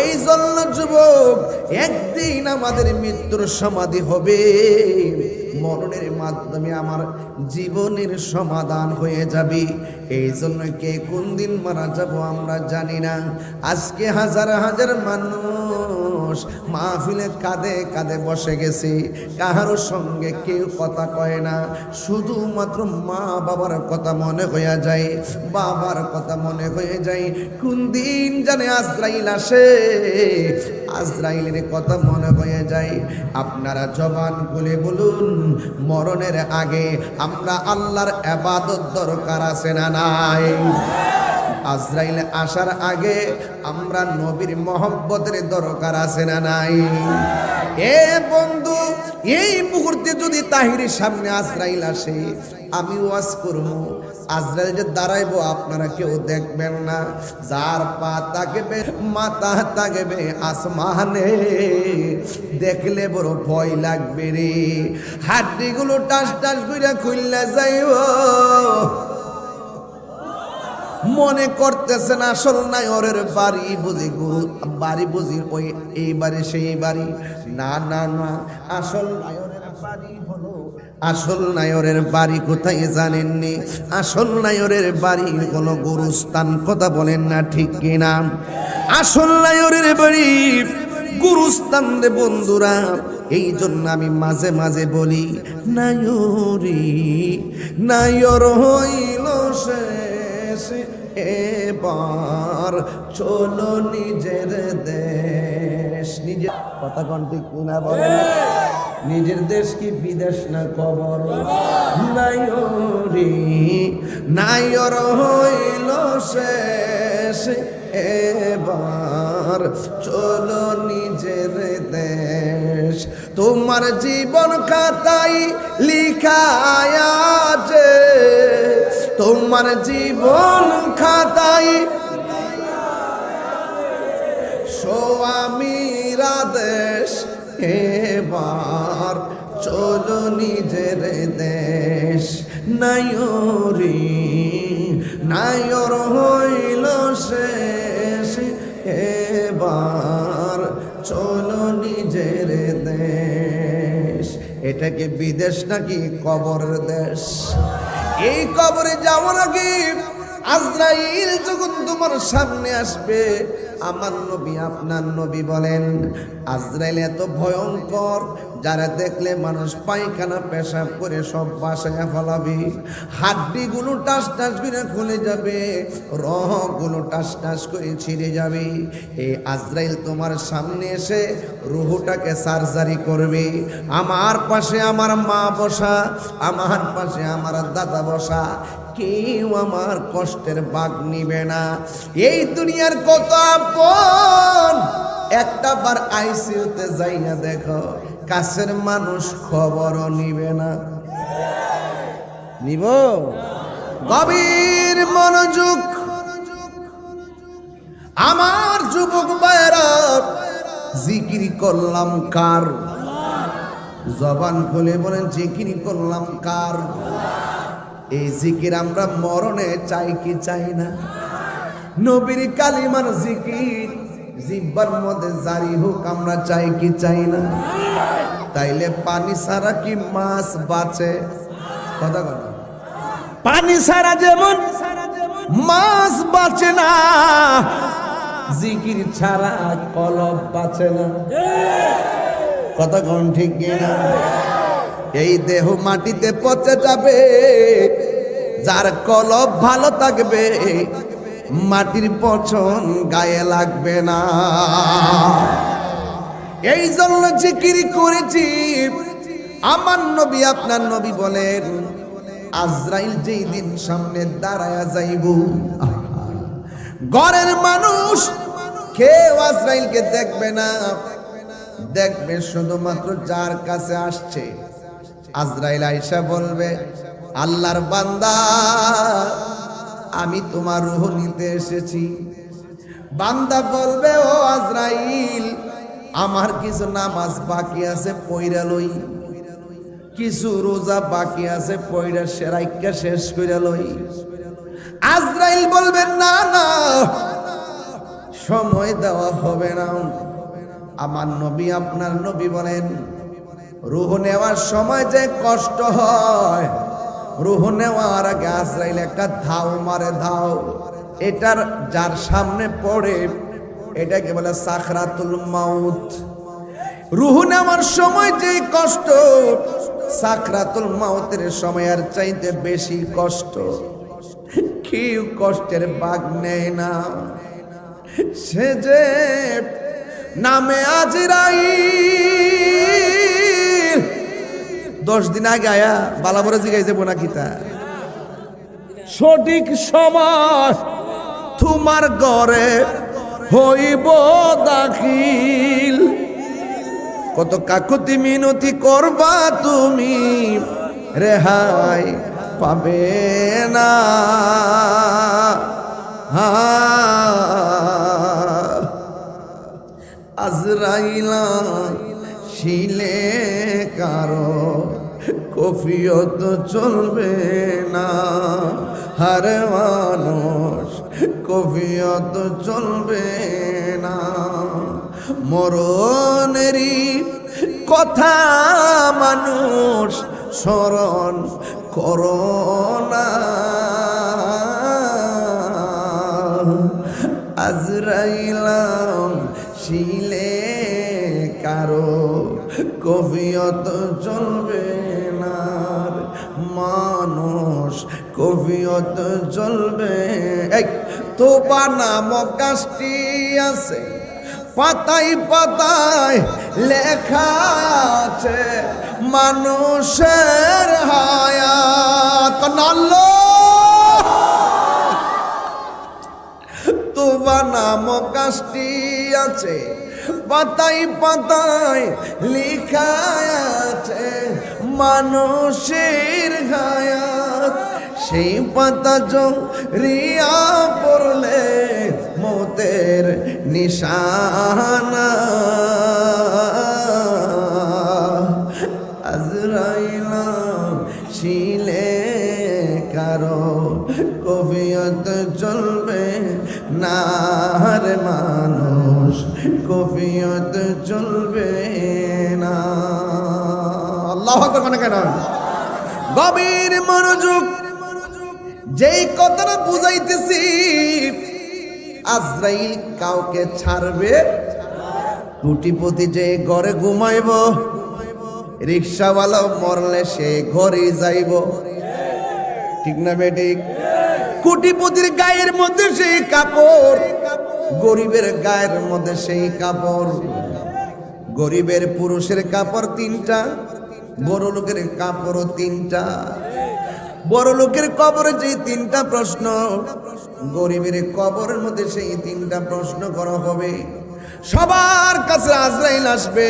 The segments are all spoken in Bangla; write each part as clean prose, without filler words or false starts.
এই জন্য যুবক, একদিন আমাদের মৃত্যুর সমাধি হবে, মরণের মাধ্যমে আমার জীবনের সমাধান হয়ে যাবে। এই জন্য কে কোন দিন মারা যাব আমরা জানি না। আজকে হাজার হাজার মানুষ মাহফিলে কাঁধে কাঁধে বসে গেছে, কাহারও সঙ্গে কেউ কথা কয় না, শুধুমাত্র মা বাবার কথা মনে হয়ে যায়, বাবার কথা মনে হয়ে যায়। কোন দিন জানে আজরাইল আসে, আজরাইলের কথা মনে হয়ে যায়। আপনারা জবান খুলে বলুন, মরণের আগে আমরা আল্লাহর ইবাদত দরকার আছে না নাই? আজরাইল আসার আগে আমরা নবীর মহব্বতের দরকার আছে না নাই? এ বন্ধু, এই মুহূর্তে যদি তাহিরের সামনে আজরাইল আসে, আমি ওয়াজ করবো, আজরাইল যে দাঁড়াইবো আপনারা কেউ দেখবেন না। যার পা তাকবে, মাথা তাকবে আসমানে, দেখলে বড় ভয় লাগবে রে। হাড্ডিগুলো টাস টাস করে খুললে যাইব, মনে করতেছেন আসল নায়রের বাড়ি বুঝি, গুরু বাড়ি বুঝি ওই এই বাড়ি সেই বাড়ি। না না না, আসল নায়রের বাড়ি হলো, আসল নায়রের বাড়ি কোথায় জানেননি? আসল নায়রের বাড়ি হলো গুরুস্থান। কথা বলেন না ঠিক কিনা? আসল নায়রের বাড়ি গুরুস্থান রে বন্ধুরা। এই জন্য আমি মাঝে মাঝে বলি, নায়রি নায়র হইল শেষ, এবার চলো নিজের দেশ। নিজের কথা কোন ঠিক কিনা বলেন? নিজের দেশ কি বিদেশ না কবর? নায়রি নায়র হইল শেষ, এবার চলো নিজের দেশ। তোমার জীবন খাতায় লিখায় আছে, তোমার জীবন খাতায় স্বামীর আদেশ, এবার চলো নিজের দেশ। নায়রি নায়র হইল শেষ, এবার চলো নিজের দেশ। এটাকে বিদেশ নাকি কবরের দেশ? এই কবরে যাওয়ার আগে আজরাইল যখন তোমার সামনে আসবে, আমার নবী আপনার নবী বলেন, আজরাইল এত ভয়ঙ্কর, যারা দেখলে মানুষ পায়খানা পেশাব করে সব বাসায় ফেলাবে, হাড্ডিগুলো টাস টাস করে খুলে যাবে, রহগুলো টাস টাস করে ছিঁড়ে যাবে। এই আজরাইল তোমার সামনে এসে রুহুটাকে সার্জারি করবে। আমার পাশে আমার মা বসা, আমার পাশে আমার দাদা বসা, কেউ আমার কষ্টের ভাগ নিবে না। এই দুনিয়ার কত আপন, একটা বার আইসিইউতে যাই না দেখো, কাছের মানুষ খবরও নিবে না। নিব? গভীর মনোযোগ আমার যুবক ভাইরা, জিকির করলাম কার? জবান খুলে বলেন, জিকির করলাম কার? এই জিকির আমরা মরণে চাই কি চাই না? নবীর কালিমার জিকির জিহ্বার মধ্যে জারি হোক, আমরা চাই কি চাই না? তাইলে পানি ছাড়া কি মাছ বাঁচে? কথা কথা, পানি ছাড়া যেমন মাছ বাঁচে না, জিকির ছাড়া কলব বাঁচে না। কথা কোন ঠিক কিনা? এই দেহ মাটিতে পচে যাবে, যার কলব ভালো থাকবে মাটির পচন গায়ে লাগবে না। এই জন্য জিকির করেছি। আমার নবী আপনার নবী বলেন, আজরাইল যেই দিন সামনে দাঁড়ায়া যাইব, ঘরের মানুষ কেউ আজরাইলকে দেখবে না, দেখবে শুধুমাত্র যার কাছে আসছে। আজরাইল আয়েশা বলবে, আল্লাহর বান্দা, আমি তোমার রূহ নিতে এসেছি। বান্দা বলবে, ও আজরাইল, আমার কিছু নামাজ বাকি আছে পয়রা লই, কিছু রোজা বাকি আছে পয়রা সেরাইকা শেষ কইরা লই। আজরাইল বলবে, না না, সময় দেওয়া হবে না। আমার নবী আপনার নবী বলেন, রূহ নেওয়ার সময় যে কষ্ট হয়, রূহ নেওয়ার আগে আজরাইল একটা ধাও মারে, ধাও। এটার যার সামনে পড়ে এটাকে বলে সাকরাতুল মাউত। রূহ নেওয়ার সময় যে কষ্ট, সাকরাতুল মাউতের সময়ের চাইতে বেশি কষ্ট। কেউ কষ্টের ভাগ নেয় না। সে যে নামে আজরাইল 10 দিন আগে আয়া বালাবরে জিগাইছে বোনা কিতা সঠিক সময় তোমার ঘরে হইব দাখিল। কত কাকুতি মিনতি করবা তুমি, রেহাই পাবে না। আজরাইলা শিলে কারো কফিয়ত চলবে না। হার মানুষ কফিয়ত চলবে না। মরণেরই কথা মানুষ স্মরণ করোনা। আজরাইলাম শিলে কারো কফিয়ত চলবে না। মানুষ কফিয়ত চলবে। তোবা নামক গাছটি আছে, পাতায় পাতায় লেখা আছে মানুষের হায়াত। তোবা নামক গাছটি আছে, পাতায় পাতায় লেখা আছে মানুষের হায়াত। সেই পাতা রিয়া পড়লে মতের নিশানা। আজরাইলা শিলে কারো কফিয়ত চলবে না। রে মানুষ কফিয়ত চলবে না। আল্লাহু আকবার মানে কেন? গভীর মনোযোগ। যেই কথাটা বুঝাইতেছি, আজরাইল কাউকে ছাড়বে। কোটিপতি যে ঘরে ঘুমাইব, রিক্সাওয়ালা মরলে সে ঘরে যাইব। ঠিক না বেঠিক? কোটিপতির গায়ের মধ্যে সেই কাপড়, গরিবের গায়ের মধ্যে সেই কাপড়। গরিবের পুরুষের কাপড় 3টা, বড় লোকের কাপড়ও 3টা। বড় লোকের কবরে যে 3টা প্রশ্ন, গরিবের কবরের মধ্যে সেই 3টা প্রশ্ন করা হবে। সবার কাছে আজরাইল আসবে,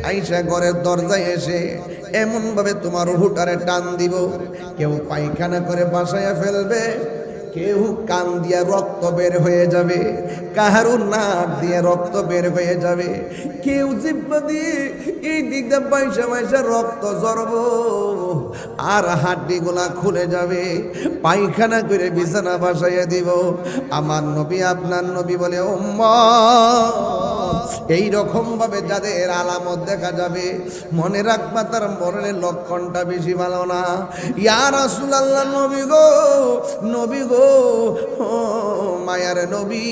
আইসা ঘরের দরজায় এসে এমন ভাবে তোমার রুহটারে টান দিব, কেউ পায়খানা করে বাসায় ফেলবে, কেউ কান দিয়া রক্ত বের হয়ে যাবে, কাহারু নাক দিয়ে রক্ত বের হয়ে যাবে, কেউ জিব্বা দিয়ে এই দিক দিয়ে পয়সা পয়সা রক্ত জড়ব, আর হাড্ডি গুলা খুলে যাবে, পায়খানা করে বিছানা বাসাইয়া দিব। আমার নবী আপনার নবী বলে, উম্মত এই রকম ভাবে যাদের আলামত দেখা যাবে, মনে রাখবা তার মরণের লক্ষণটা বেশি ভালো না। ইয়া রাসূলুল্লাহ, নবী গো, নবী গো, ও মায়ার নবী,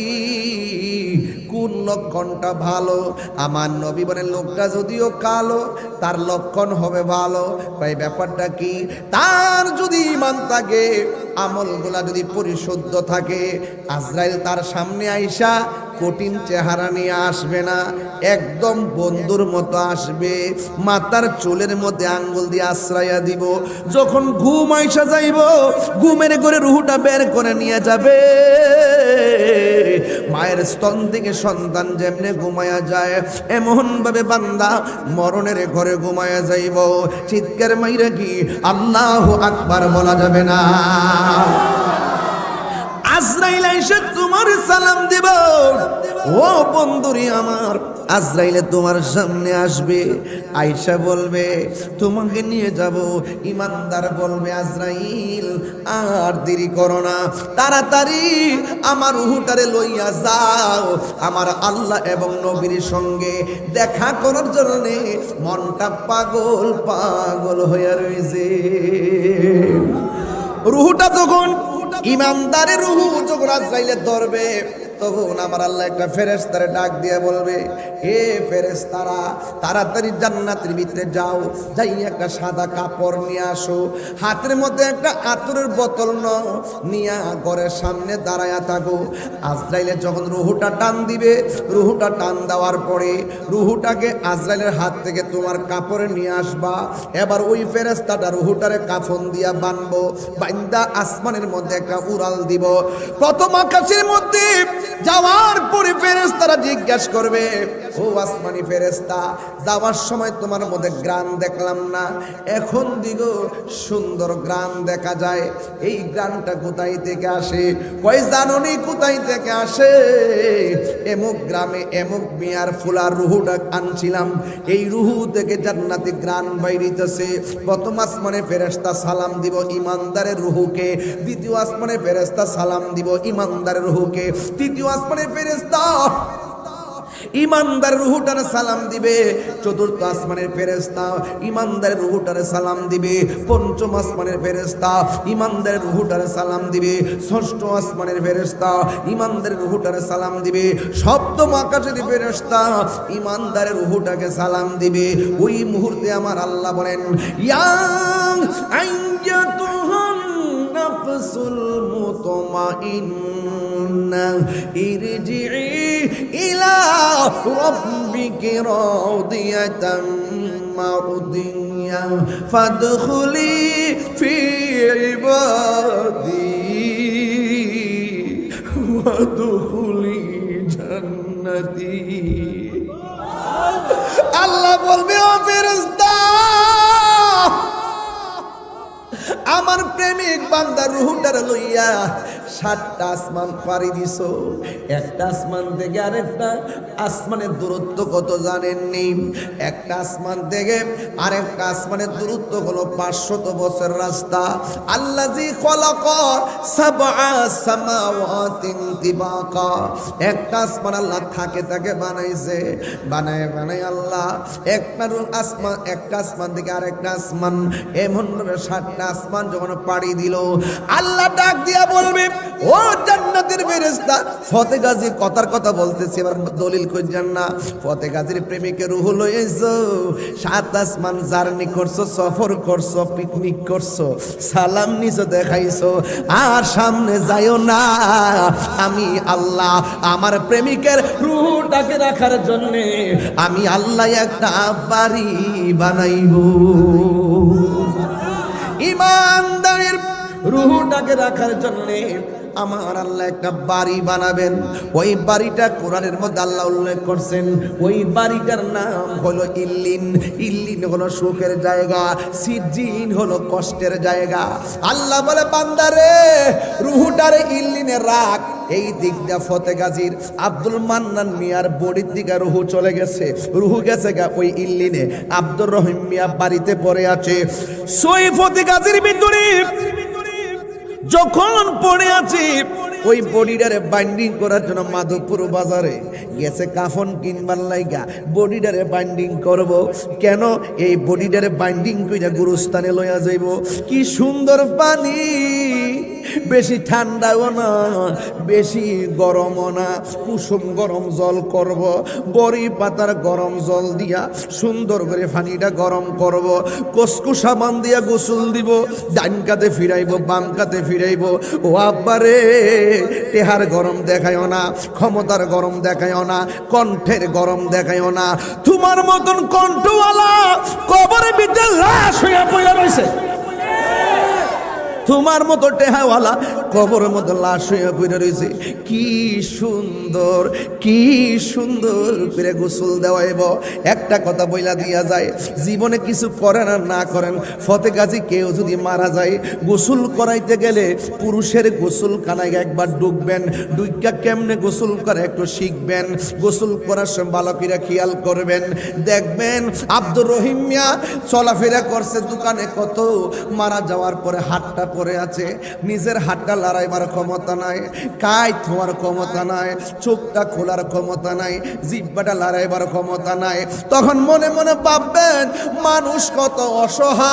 কোন লক্ষণটা ভালো? আমার নবী বলেন, লোকটা যদিও কালো, তার লক্ষণ হবে ভালো। তাই ব্যাপারটা কি? তার যদি ঈমান থাকে, আমলগুলা যদি পরিশুদ্ধ থাকে, আজরাইল তার সামনে আইসা কঠিন চেহারা নিয়ে আসবে না, একদম বন্ধুর মতো আসবে। মাথার চুলের মধ্যে আঙ্গুল দিয়ে আশ্রয়া দিব। যখন ঘুম আইসা যাইব, ঘুমের করে রুহটা বের করে নিয়ে যাবে। মায়ের স্তন থেকে সন্তান যেমনে ঘুমায়া যায়, এমন ভাবে বান্দা মরণের ঘরে ঘুমায়া যাইব। চিৎকার মাইরা কি আল্লাহু আকবার বলা যাবে না? আজরাইল এসে তোমার সালাম দিব, ও বন্ধুরি আমার, আজরাইলে তোমার সামনে আসবে, আয়েশা বলবে তোমাকে নিয়ে যাব। ইমানদার বলবে আজরাইল আর দেরি করো না, তাড়াতাড়ি আমার রূহটারে লইয়া যাও, আমার আল্লাহ এবং নবীর সঙ্গে দেখা করার জন্য মনটা পাগল পাগল হয়ে রয়েছে। রূহটা যখন ইমানদারের রূহ যখন আজরাইলে ধরবে, তখন আমার আল্লাহ একটা ফেরেশতারে ডাক দিয়ে বলবে, হে ফেরেশতারা, তাড়াতাড়ি জান্নাতের ভিতরে যাও, যাই একটা সাদা কাপড় নিয়ে আসো, হাতের মধ্যে একটা আতরের বোতল নাও, নিয়া ঘরের সামনে দাঁড়ায়া থাকো। আজরাইলে যখন রুহুটা টান দিবে, রুহুটা টান দেওয়ার পরে রুহুটাকে আজরাইলের হাত থেকে তোমার কাপড়ে নিয়ে আসবা। এবার ওই ফেরেশতাটা রুহুটারে কাফন দিয়া বানবো, বান্দা আসমানের মধ্যে একটা উড়াল দিব। প্রথম আকাশের মধ্যে যাওয়ার পরে ফেরেশতারা জিজ্ঞাসা করবে, ও আসমানি ফেরেশতা, যাওয়ার সময় তোমার মধ্যে গ্রান দেখলাম না, এখন দিগো সুন্দর গ্রান দেখা যায়, এই গ্রানটা কোথায় থেকে আসে? কই জানোনি কোথায় থেকে আসে? এমুক গ্রামে এমুক মিয়ার ফুলার রুহুটা আনছিলাম, এই রুহু থেকে জান্নাতি গ্রান বাইরিতেছে। প্রথম আসমানে ফেরেশতা সালাম দিব ইমানদারের রুহুকে, দ্বিতীয় আসমানে ফেরেশতা সালাম দিব ইমানদারের রুহুকে, তৃতীয় আসমানে ফেরেশতা ইমানদার রুহুটারে সালাম দিবে, চতুর্থ আসমানের ফেরেশতা ইমানদারের রুহুটারে সালাম দিবে, পঞ্চম আসমানের ফেরেশতা ইমানদারের রুহুটারে সালাম দিবে, ষষ্ঠ আসমানের ফেরেশতা ইমানদারের রুহুটারে সালাম দিবে, সপ্তম আকাশের ফেরেশতা ইমানদারের রুহুটাকে সালাম দিবে। ওই মুহূর্তে আমার আল্লাহ বলেন, ইয়া আইয়াতুহান নাফসুল মুতমাইন্না ইরজিই ইলা রাব্বিকি রাদিয়াতাম মারদিয়া ফাদখুলি ফি ইবাদি ওয়াদখুলি জান্নাতি। আল্লাহ বলবে, ও ফেরেশতা, আমার প্রেমিক বান্দার রুহুটার লইয়া 7টা আসমান পাড়ি দিছো, একটা আসমান থেকে আরেকটা আসমানের দূরত্ব কত জানেননি? একটা আসমান থেকে আরেকটা আসমানের দূরত্ব হলো 500 বছর রাস্তা। আল্লাযী খলাকা সাবআ সামাওয়াতিন তিবাকা, একটা আসমান আল্লাহ থাকে বানাইছে, বানায় আল্লাহ একটা আসমান, একটা আসমান থেকে আরেকটা আসমান, এমন ভাবে 7টা আসমান যখন পাড়ি দিল, আল্লাহ ডাক দিয়া বলবে, ও জান্নাতের ফেরেশতা, ফতে গাজী কথার কথা বলতেছি, এবার দলিল খুঁজছেন না। ফতে গাজীর প্রেমিকের রুহ লইছো, 7 আসমান জার্নি করছো, সফর করছো, পিকনিক করছো, সালাম নিছো, দেখাইছো, আর সামনে যাইও না, আমি আল্লাহ আমার প্রেমিকের রুহটাকে রাখার জন্য আমি আল্লাহ একটা বাড়ি বানাইব। ইমানদারের রুহটাকে রাখার জন্য আমার আল্লাহ একটা বাড়ি বানাবেন। ওই বাড়িটা কোরআনের মধ্যে আল্লাহ উল্লেখ করছেন, ওই বাড়িটার নাম হলো ইল্লিন। ইল্লিন হলো সুখের জায়গা, সিজ্জিন হলো কষ্টের জায়গা। আল্লাহ বলে, বান্দারে রুহুটারে ইল্লিনে রাখ। এই দিক দিয়ে ফতে গাজীর আব্দুল মান্নান মিয়ার বডির দিকে রুহু চলে গেছে, রুহু গেছে গা ওই ইল্লিনে। আব্দুর রহিম মিয়া বাড়িতে পড়ে আছে। সই ফতে গাজীর ভিতরে যখন পড়ে আছি, ওই বডিটারে বাইন্ডিং করার জন্য মাধবপুর বাজারে গেছে কাফন কিনবার লাইগা। বডিটারে বাইন্ডিং করব কেন? এই বডিটারে বাইন্ডিং কইরা গুরুস্থানে লইয়া যাইব। কি সুন্দর পানি, বেশি ঠান্ডাও না বেশি গরমও না, কুসুম গরম জল করব, বড়ি পাতার গরম জল দিয়া সুন্দর করে পানিটা গরম করব, কসকু সাবান দিয়া গোসল দিব, ডান কাতে ফিরাইব বাম কাতে ফিরাইব। ও আব্বারে, টেহার গরম দেখায়ও না, ক্ষমতার গরম দেখায়ও না, কণ্ঠের গরম দেখায়ও না। তোমার মতন কণ্ঠওয়ালা কবরের ভিতরে লাশ হইয়া পড়ে রয়েছে, তোমার মতো টেহাওয়ালা কবরের মধ্যে লাশ হয়ে পড়ে রয়েছে। কি সুন্দর, কি সুন্দর করে গোসল দেওয়াইব। একটা কথা বইলা দিয়া যায়, জীবনে কিছু করেন আর না করেন, ফতে গাজী কেউ যদি মারা যায়, গোসল করাইতে গেলে পুরুষের গোসল খানায় একবার ডুববেন, ডুইকা কেমনে গোসল করে একটু শিখবেন। গোসল করার সময় ভালো করে খেয়াল করবেন, দেখবেন আব্দুর রহিম মিয়া চলাফেরা করছে দোকানে, কত মারা যাওয়ার পরে হাতটা পড়ে আছে, নিজের হাতটা লড়াইবার ক্ষমতা নাই, কায় থোয়ার ক্ষমতা নাই, চোখটা খোলার ক্ষমতা নাই, জিহ্বাটা লড়াইবার ক্ষমতা নাই। তখন মনে মনে ভাববেন মানুষ কত অসহায়,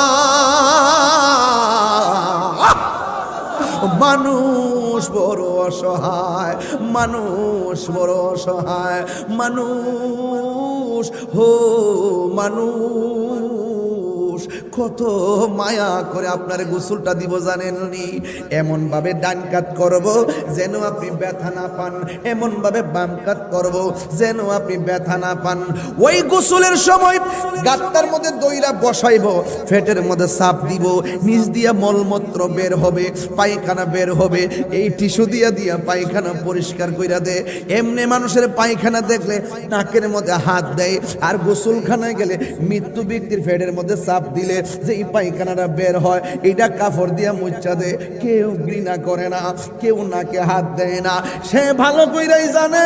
মানুষ বড় অসহায়, মানুষ বড় অসহায়, মানুষ হো মানুষ কত মায়া করে আপনার গোসলটা দিব জানেননি। এমন ভাবে ডান কাত করব যেন আপনি ব্যথা না পান, এমন ভাবে বাম কাত করব যেন আপনি ব্যথা না পান। ওই গোসলের সময় গাতটার মধ্যে দইরা বসাইব, ফেটের মধ্যে চাপ দিব, নিচ দিয়া মলমূত্র বের হবে, পায়খানা বের হবে, এই টিস্যু দিয়া দিয়া পায়খানা পরিষ্কার কইরা দে। এমনি মানুষের পায়খানা দেখলে নাকের মধ্যে হাত দেয়, আর গোসলখানায় গেলে মৃত্যু ব্যক্তির ফেটের মধ্যে চাপ দিলে যে এই পায়খানাটা বের হয়, এটা কাপড় দিয়া মুচ্ছা দে। কেউ ঘৃণা করে না, কেউ নাকে হাত দেয় না। সে ভালো কইরাই জানে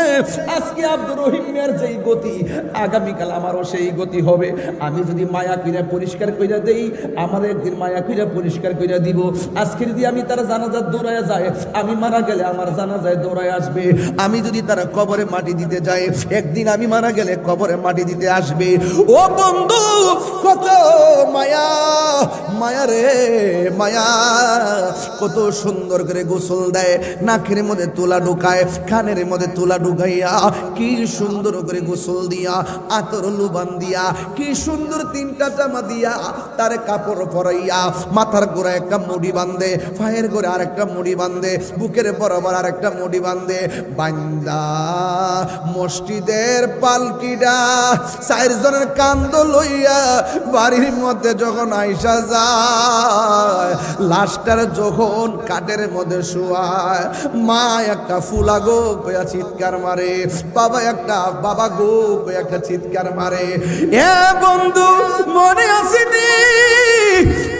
আজকে আব্দুর রহিম মিয়ার যেই গতি, আগামীকাল আমারও সেই গতি হবে। আমি যদি মায়া কইরা পরিষ্কার কইরা দেই, আমার একদিন মায়া কইরা পরিষ্কার কইরা দিব। আজকে যদি আমি তারা জানাজার দৌড়ায় যায়, আমি মারা গেলে আমার জানাজায় দৌড়ায় আসবে। আমি যদি তারা কবরে মাটি দিতে যায়, একদিন আমি মারা গেলে কবরে মাটি দিতে আসবে। ও বন্ধু, কত মায়া, মায়া রে মায়া, কত সুন্দর করে গোসল দেয়, নাকের মধ্যে তুলা ঢুকায়, কানের মধ্যে তুলা ঢুকাইয়া কি সুন্দর করে গোসল দিয়া, আতর লুবান দিয়া, কি সুন্দর তিনটা জামা দিয়া, তার কাপড় পরাইয়া, মাথার গোড়ায় একটা মুড়ি বান্ধে, পায়ের গোড়ে আরেকটা মুড়ি বান্ধে, বুকের বরাবর আরেকটা মুড়ি বান্ধে, বান্দা মসজিদের পালকিটা চারজনের কান্দ লইয়া বাড়ির মধ্যে যখন আইসা যায়, লাশটার যখন কাঠের মধ্যে শোয়ায়, মা একটা ফুলা গো কইয়া চিৎকার মারে, বাবা একটা বাবা গো কইয়া একটা চিৎকার মারে। এ বন্ধু, মনে আসেনি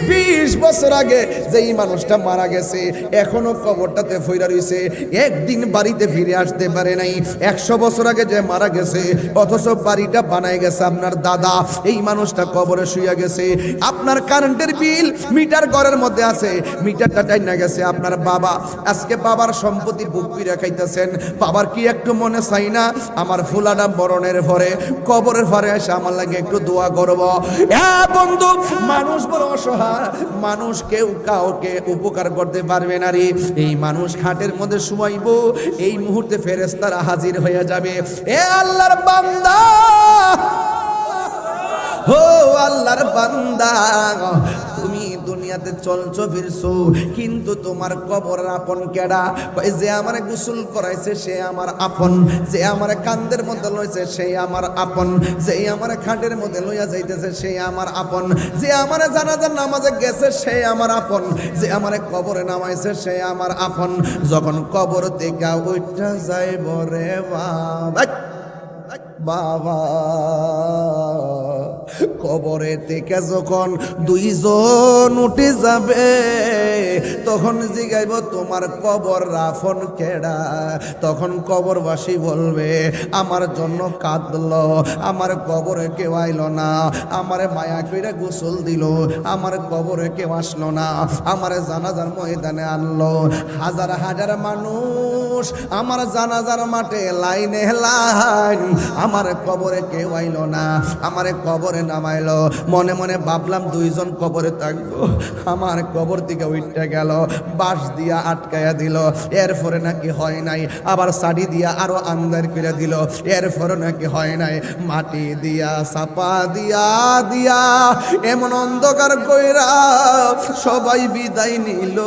20 বছর আগে যেই মানুষটা মারা গেছে, এখনো কবরটাতে ফইরা রইছে, একদিন বাড়িতে ফিরে আসতে পারে নাই। 100 বছর আগে যে মারা গেছে, অথচ বাড়িটা বানায় গেছে আপনার দাদা, এই মানুষটা কবরে শুইয়া গেছে। আপনার কারেন্টের বিল মিটার ঘরের মধ্যে আছে, মিটারটা টাইনা গেছে আপনার বাবা। আজকে বাবার সম্পত্তি বুক করে খাইতেছেন, বাবার কি একটু মনে চাই না আমার ফুলাটা মরণের পরে কবরের পরে এসে আমার লাগে একটু দোয়া করব? বন্ধু, মানুষ বড় অসহায়, মানুষ কেউ কাউকে উপকার করতে পারবে না রে। এই মানুষ খাটের মধ্যে শুয়াইব, এই মুহূর্তে ফেরেশতারা হাজির হয়ে যাবে। এ আল্লাহর বান্দা, হো আল্লাহর বান্দা, তুমি দুনিয়াতে চলছো ফিরছো, কিন্তু তোমার কবর আপন কেডা? যে আমারে গোসল করাইছে সে আমার আপন, যে আমারে কান্দের মধ্যে লইছে সে আমার আপন, যে আমারে খাটের মধ্যে লইয়া যাইতেছে সে আমার আপন, যে আমারে জানাজার নামাজে গেছে সে আমার আপন, যে আমারে কবরে নামাইছে সে আমার আপন। যখন কবর থেকে উঠা যাইব রে বাবা, কবরে থেকে যখন দুইজন উঠে যাবে, তখন জিগাইব তোমার কবর রাফন কেডা? তখন কবরবাসী বলবে আমার জন্য কাঁদলো, আমার কবরে কেউ আইলো না, আমারে মায়া কইরা গোসল দিল, আমার কবরে কেউ আসলো না, আমারে জানাজার ময়দানে আনলো। হাজার হাজার মানুষ আমার জানাজার মাঠে লাইনে লাইন, আমার কবরে কেউ আইলো না, আমারে কবরে নামাইলো। মনে মনে ভাবলাম দুইজন কবরে থাকবো, আমার কবর থেকে উঠতে গেল, বাঁশ দিয়া আটকায়া দিল, এরপরে নাকি হয় নাই, আবার সাড়ি দিয়া আরো আন্দার করে দিল, এরপরে নাকি হয় নাই, মাটি দিয়া চাপা দিয়া দিয়া এমন অন্ধকার কইরা সবাই বিদায় নিল।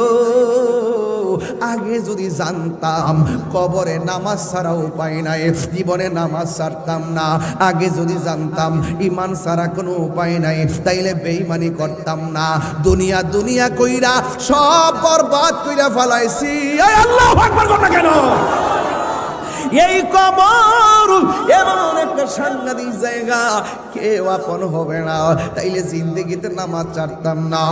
আগে যদি জানতাম কবরে নামাজ ছাড়া উপায় নাই, জীবনে নামাজ ছাড়তাম না। আগে যদি জানতাম ঈমান ছাড়া কোনো উপায় নাই, তাইলে বেঈমানি করতাম না। দুনিয়া দুনিয়া কইরা সব বরবাদ কইরা ফেলাইছি। আল্লাহু আকবার কথা কেন? এই কবর এমন একটা সাংঘাতিক জায়গা, কেউ আপন হবে না। তাইলে জিন্দেগিতে নামাজ ছাড়তাম না।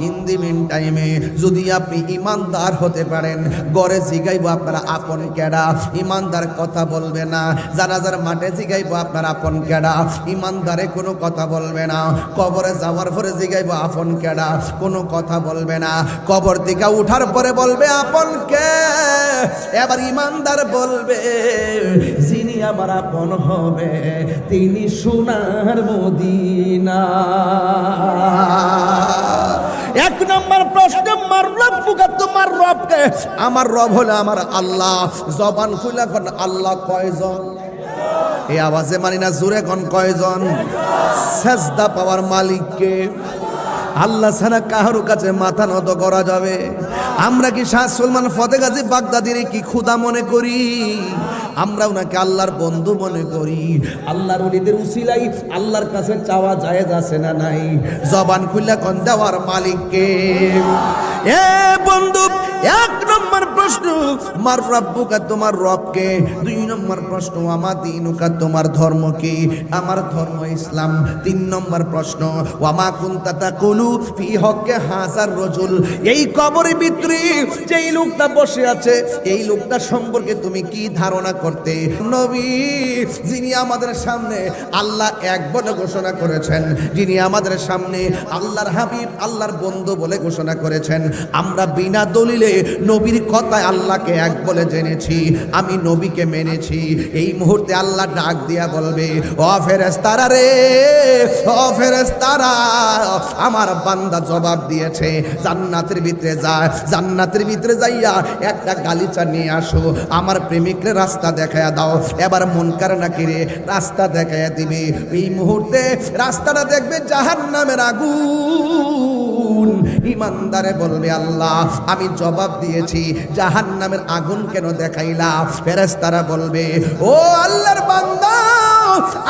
ইন দি মিন টাইমে যদি আপনি ইমানদার হতে পারেন, গড়ে জিগাইব আপনারা আপন কেডা, ইমানদার কথা বলবে না। জানাজার মাঠে জিগাইব আপনার আপন কেডা, ইমানদারে কোনো কথা বলবে না। কবরে যাওয়ার পরে জিগাইব আপন কেডা, কোনো কথা বলবে না। কবর থেকে উঠার পরে বলবে আপন কে। এবার ইমানদার বলবে যিনি আমার আপন হবে তিনি সোনার মদিনা। এক নম্বর প্রশ্ন, মার রব্বুকা, তোমার রবকে? আমার রব হলো আমার আল্লাহ। জবান খুলে কোন আল্লাহ কয়জন? এই আওয়াজে মানি না, জোরে কোন কয়জন? সেজদা পাওয়ার মালিককে। আল্লাহ ছাড়া কারো কাছে মাথা নত করা যাবে? আমরা কি শাহ সুলমান ফতে গাজী বাগদাদির কি খুদা মনে করি? আমরা ওনাকে আল্লাহর বন্ধু মনে করি। আল্লাহর ওলিদের উসিলাই আল্লাহর কাছে চাওয়া জায়েজ আছে না নাই? জবান খুলে কোন দেওয়ার মালিককে? এ বন্ধু, এক নম্বর প্রশ্ন মার রব্বুকা, তোমার রবকে। দুই নম্বর প্রশ্ন আমা দীনুকা, তোমার ধর্ম কি? আমার ধর্ম ইসলাম। তিন নম্বর প্রশ্ন ওয়ামা কুনতা তাকুলু ফি হক্কে হাজার রাজুল, এই কবরের ভিতরে যেই লোকটা বসে আছে এই লোকটা সম্পর্কে তুমি কি ধারণা করতে? নবী যিনি আমাদের সামনে আল্লাহ এক বলে ঘোষণা করেছেন, যিনি আমাদের সামনে আল্লাহর হাবিব আল্লাহর বন্ধু বলে ঘোষণা করেছেন, আমরা বিনা দলিলে নবীর কথায় আল্লাহকে এক বলে জেনেছি, আমি নবীকে মেনেছি। এই মুহূর্তে আল্লাহ ডাক দিয়া বলবে, ও ফেরেশতারা রে, ও ফেরেশতারা, আমার বান্দা জবাব দিয়েছে জান্নাতের ভিতরে যায়, জান্নাতের ভিতরে যাইয়া একটা গালিচা নিয়ে আসো, আমার প্রেমিকরে রাস্তা দেখায়া দাও। এবার মুনকার নাকিরে রাস্তা দেখায়া দিবে। এই মুহূর্তে রাস্তাটা দেখবে জাহান্নামের আগুন। ইমানদারে বলবে আল্লাহ আমি জবাব দিয়েছি, জাহান্নামের আগুন কেন দেখাইলা? ফেরেশতারা বলবে, ও আল্লাহর বান্দা,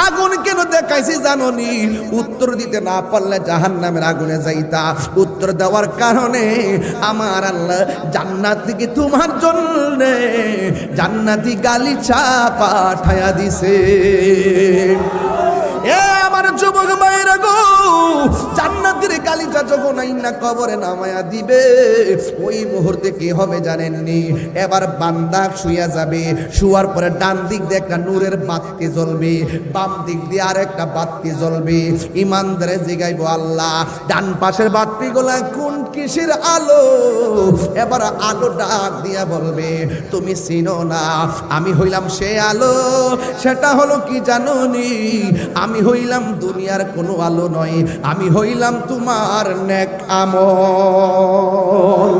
আগুন কেন দেখাইছি জানোনি? উত্তর দিতে না পারলে জাহান্নামের আগুনে যাইতা। উত্তর দেওয়ার কারণে আমার আল্লাহ জান্নাত থেকে তোমার জন্য জান্নাতি গালিচা পাঠায়া দিছে। এ আমার যুবক ভাইরা গো, জান্নাতের গালিচা যখন আইনা কবরে নামায়া দিবে, ওই মুহূর্তে কি হবে জানেননি? এবার বান্দা শুইয়া যাবে, শুয়ার পরে ডান দিক দিয়ে একটা নূরের বাতি জ্বলবে, বাম দিক দিয়ে আর একটা বাতি জ্বলবে। ইমানদারে জিগাইবো আল্লাহ ডান পাশের বাতিগুলা কোন কিসের আলো? এবার আলো ডাক দিয়া বলবে, তুমি চিনো না, আমি হইলাম সে আলো। সেটা হলো কি জানোনি? আমি হইলাম দুনিয়ার কোনো আলো নয়, আমি হইলাম তোমার নেক আমল।